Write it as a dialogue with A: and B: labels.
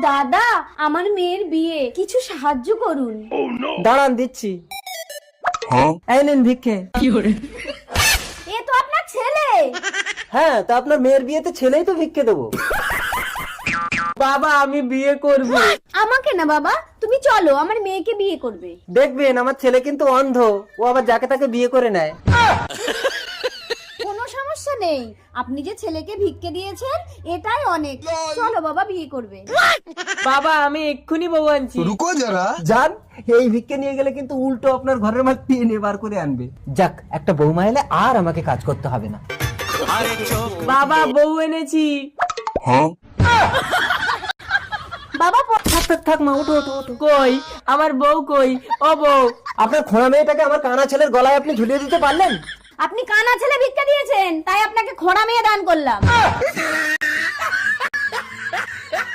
A: দাদা, আমার মেয়ের বিয়ে, কিছু সাহায্য করুন।
B: দাঁড়ান দিচ্ছি। এই নিন ভিক্ষে।
A: এ তো আপনার ছেলে।
B: হ্যাঁ, তা আপনার মেয়ের বিয়েতে ছেলেই তো ভিক্ষে দেবো। বাবা, আমি বিয়ে করব।
A: আমাকে না বাবা, তুমি চলো, আমার মেয়েকে বিয়ে করবে।
B: দেখবেন, আমার ছেলে কিন্তু অন্ধ, ও আবার যাকে তাকে বিয়ে করে নেয়।
A: কোনো সমস্যা নেই, আপনি যে ছেলেকে ভিক্ষে দিয়েছেন এটাই অনেক। চলো বাবা, বিয়ে করবে।
B: বাবা, আমি এক্ষুনি বউ আনছি।
C: रुको जरा।
B: যান, এই ভিক্ষে নিয়ে গেলে কিন্তু উল্টো আপনার ঘরের মাল টেনে বার করে আনবে। যাক, একটা বৌমা এলে আর আমাকে কাজ করতে হবে না। বাবা, বউ এনেছি।
A: বাবা
B: থাক থাক থাক মা, ওঠো ওঠো ওঠো। কই আমার বউ, কই ও বউ? আপনার খোঁড়া মেয়েটাকে আমার কানা ছেলের গলায় আপনি ঝুলিয়ে দিতে পারলেন?
A: আপনি কানা ছেলে ভিক্ষা দিয়েছেন, তাই আপনাকে খোঁড়া মেয়ে দান করলাম।